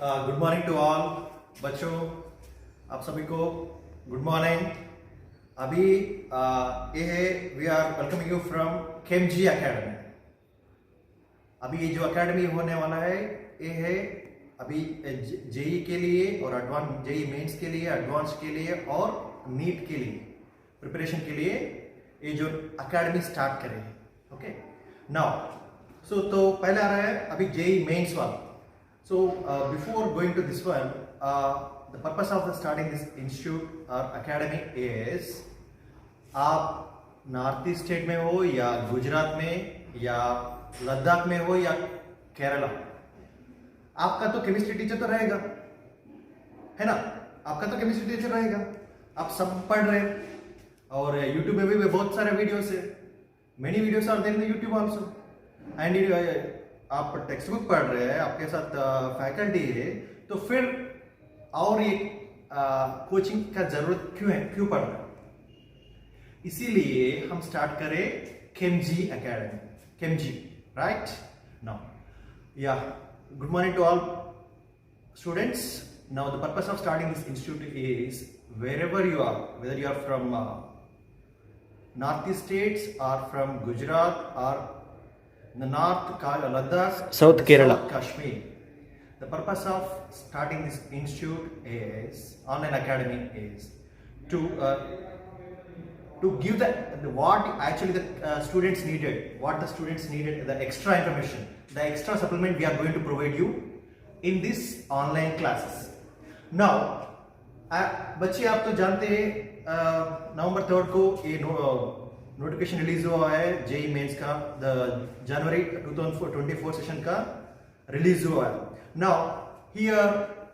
Good morning to all बच्चों, आप सभी को गुड मॉर्निंग। अभी ये है we are welcoming you from केमजी एकेडमी। अभी ये जो एकेडमी होने वाला है ये है अभी जेई के लिए और एडवांस जेई मेंस के लिए, एडवांस के लिए और नीट के लिए प्रिपरेशन के लिए ये जो एकेडमी स्टार्ट करेंगे। ओके नाउ तो पहले आ रहा है अभी जेई मेंस वाला। So before going to this one, the purpose of the starting this institute or academy is आप नॉर्थ ईस्ट स्टेट में हो या गुजरात में या लद्दाख में हो या केरला, आपका तो केमिस्ट्री टीचर तो रहेगा, है ना। आपका तो केमिस्ट्री टीचर रहेगा, आप सब पढ़ रहे हैं और यूट्यूब में भी बहुत सारे वीडियोस है, many videos are there in YouTube also. And आप टेक्स्ट बुक पढ़ रहे हैं, आपके साथ फैकल्टी है, तो फिर और ये कोचिंग का जरूरत क्यों है, क्यों पड़ रहा है? इसीलिए हम स्टार्ट करें chem G academy, chem G, right now. या good morning to all students. Now the purpose of starting this institute is wherever you are, whether you are from northeast states or from Gujarat or the north Ladakh, South Kerala, South Kashmir. The purpose of starting this institute is online academy is to give the what actually the students needed, what the students needed, the extra information, the extra supplement we are going to provide you in this online classes. Now बच्चे आप तो जानते हैं नवंबर 3 को ये notification release हुआ है JEE mains का, द जनवरी 2024 सेशन का रिलीज हुआ है। नाउ हियर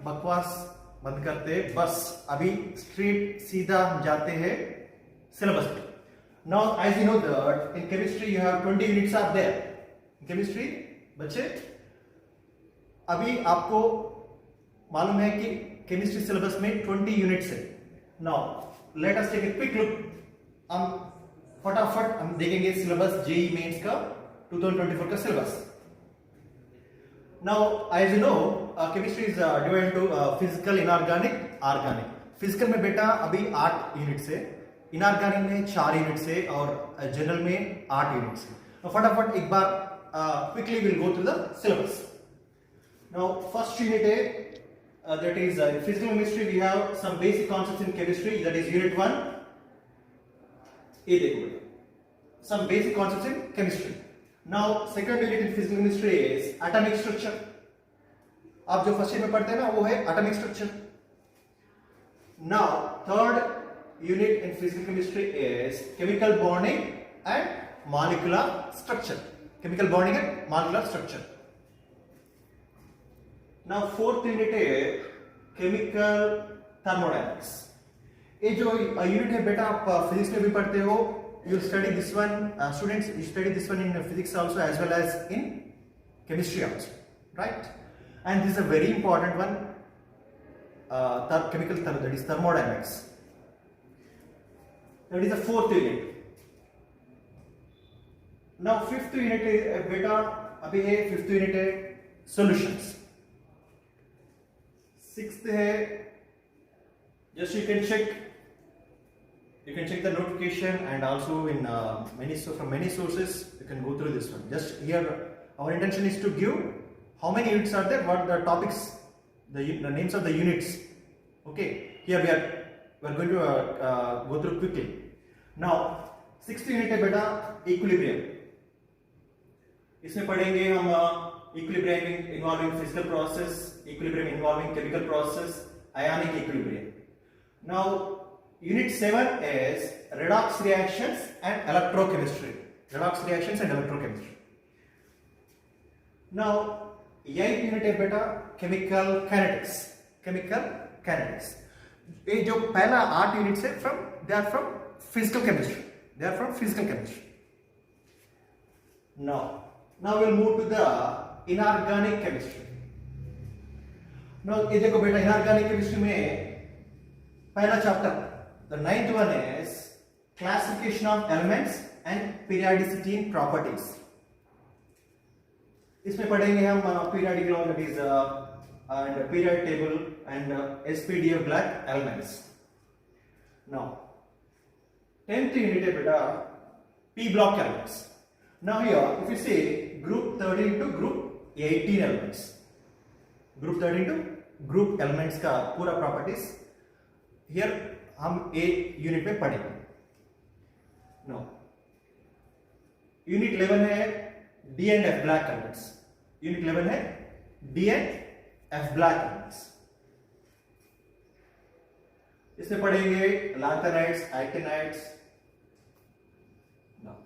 बकवास बंद करते, बस अभी स्ट्रेट सीधा हम जाते हैं सिलेबस पे। Now as you know that in chemistry you have 20 units are there. In chemistry बच्चे अभी आपको मालूम है कि केमिस्ट्री सिलेबस में 20 यूनिट्स है। Now let us take a quick look. हम फटाफट हम देखेंगे सिलेबस जेई मेंस का 2024 का syllabus. Now as you know chemistry is divided into physical, inorganic, organic. Physical में बेटा अभी 8 यूनिट्स है, इनऑर्गेनिक में 4 यूनिट्स है और जनरल में 8 यूनिट्स है। तो फटाफट एक बार quickly will go through the syllabus. Now first unit है that is physical chemistry. We have some basic concepts in chemistry, that is unit 1. ये देखो some basic concepts in chemistry. Now second unit in physical chemistry is atomic structure. आप जो first year में पढ़ते हैं ना वो है atomic structure. Now third unit in physical chemistry is chemical bonding and molecular structure. Chemical bonding and molecular structure. Now fourth unit है chemical thermodynamics. ये जो यूनिट है बेटा आप फिजिक्स में भी पढ़ते हो, you study this one, students you study this one in physics also as well as in chemistry also, right. And this is a very important one, chemical that is thermodynamics, that is the fourth unit. Now fifth unit है बेटा अभी है, fifth unit है solutions. Sixth है, just you can check the notification and also in from many sources you can go through this one. Just here our intention is to give how many units are there, what the topics, the names of the units. Okay, here we are going to go through quickly. Now sixth unit है बेटा equilibrium। इसमें पढ़ेंगे हम equilibrium involving physical process, equilibrium involving chemical process, ionic equilibrium. Now unit 7 is redox reactions and electrochemistry. Redox reactions and electrochemistry. Now 8th unit है बेटा chemical kinetics. Chemical kinetics. ये जो पहला 8 यूनिट्स है they are from physical chemistry. They are from physical chemistry. Now we'll move to the inorganic chemistry. Now ये देखो बेटा inorganic chemistry में पहला chapter, the 9th one is classification of elements and periodicity in properties. इसमें पढ़ेंगे हम periodic law, that is and periodic table and SPDF black elements. Now 10th unit है बेटा P block elements. Now here if you say group 13 to group 18 elements, group 13 to group elements का पूरा properties here हम A unit में पढ़ेंगे. Now unit 11 है D and F black elements. Unit 11 है D and F black elements. इसमें पढ़ेंगे lanthanides, actinides. Now,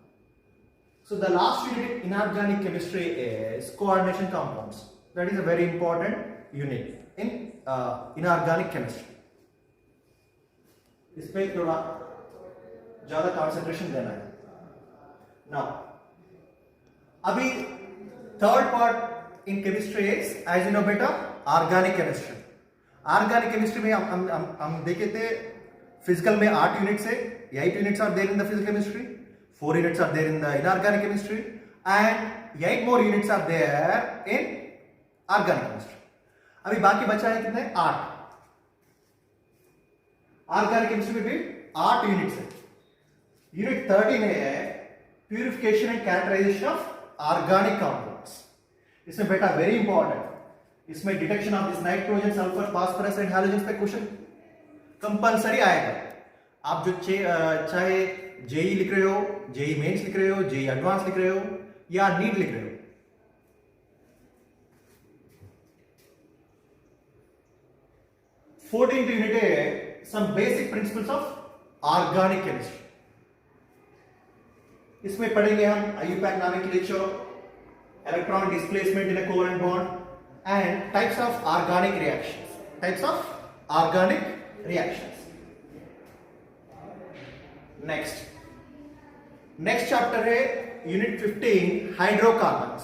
so the last unit in inorganic chemistry is coordination compounds. That is a very important unit in inorganic chemistry. इस पे थोड़ा ज्यादा concentration देना है. Now, अभी third part in chemistry is as you know बेटा organic chemistry. Organic chemistry में हम देखे थे फिजिकल में 8 यूनिट्स है. 8 units are there in the physical chemistry, 4 units are there in the inorganic chemistry and 8 more units are there in organic chemistry. अभी बाकी बचा है कितने? 8. ऑर्गेनिक केमिस्ट्री में भी 8 यूनिट्स है. यूनिट 13 है purification and characterization of organic compounds. इसमें बेटा वेरी इंपॉर्टेंट, इसमें detection of this nitrogen, sulphur, phosphorus and halogen पे क्वेश्चन कंपलसरी आएगा. आप जो चाहे जेई लिख रहे हो, जेई मेंस लिख रहे हो, जेई एडवांस लिख रहे हो या नीट लिख रहे हो. फोर्टीन यूनिट है some basic principles of organic chemistry. इसमें पढ़ेंगे हम IUPAC nomenclature, electron displacement in a covalent bond and types of organic reactions. Types of organic reactions. Next chapter है यूनिट 15 हाइड्रोकार्बन्स.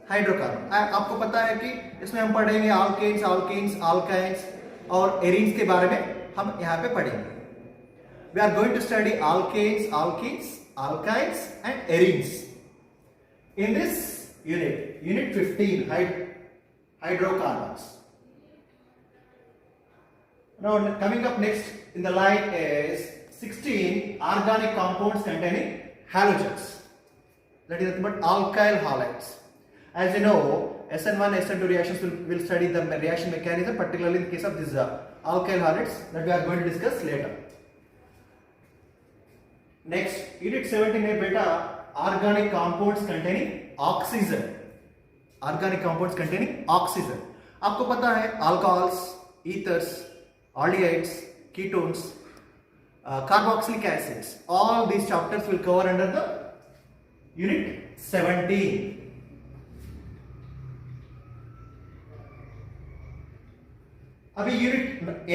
हाइड्रोकार्बन आपको पता है कि इसमें हम पढ़ेंगे अल्केन्स, अल्कीन्स, अल्काइन्स और एरीन्स के बारे में हम यहां पे पढ़ेंगे. We are going to study alkanes, alkenes, alkynes and arenes in this unit 15 hydrocarbons. Now coming up next in the line is 16 organic compounds containing halogens. That is nothing but alkyl halides. As you know, SN1 SN2 reactions will study the reaction mechanism, particularly in the case of these alkyl halides that we are going to discuss later. Next unit 17 है बेटा organic compounds containing oxygen. Organic compounds containing oxygen. आपको पता है alcohols, ethers, aldehydes, ketones, carboxylic acids, all these chapters will cover under the unit 17. अभी unit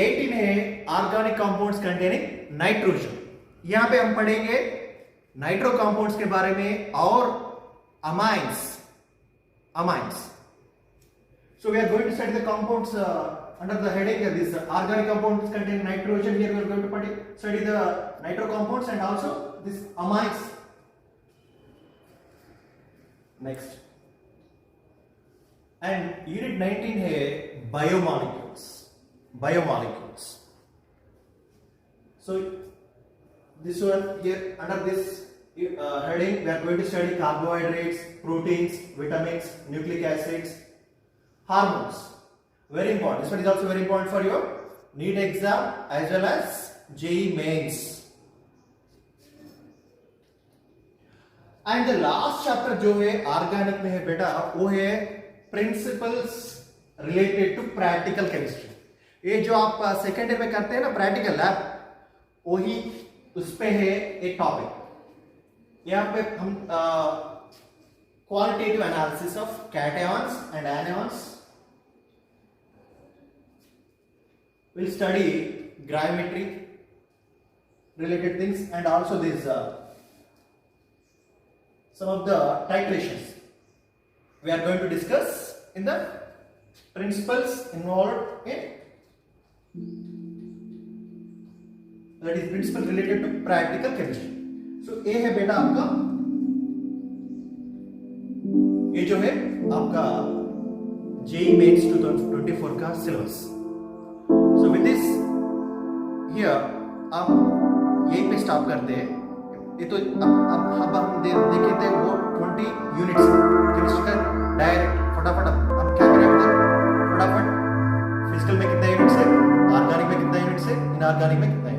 18 है organic compounds containing nitrogen. यहां पे हम पढ़ेंगे नाइट्रो कंपाउंड्स के बारे में और amines. So we are going to study the compounds under the heading of this organic compounds containing nitrogen. Here we are going to study the nitro compounds and also this amines. Next, and unit 19 है biomolecules. So this one here under this heading we are going to study carbohydrates, proteins, vitamins, nucleic acids, hormones. Very important. This one is also very important for your NEET exam as well as JEE mains. And the last chapter जो है organic में है बेटा वो है principles related to practical chemistry. ये जो आप सेकेंड ईयर में करते हैं ना प्रैक्टिकल लैब, वही उस पे है एक टॉपिक. यहां पे हम qualitative analysis of cations and anions, will study gravimetry related things and also this some of the titrations we are going to discuss in the principles involved in that is principle related to practical chemistry. So ये है बेटा आपका ये जो है आपका JEE mains 2024 का syllabus. So with this here आप यहीं पे स्टॉप करते हैं। ये तो अब हम देखे थे वो 20 यूनिट्स केमिस्ट्री का डायरेक्ट फटाफट अब क्या करें फटाफट फिजिकल में कितना यूनिट्स है, ऑर्गेनिक में कितना यूनिट्स है, इनऑर्गेनिक में कितना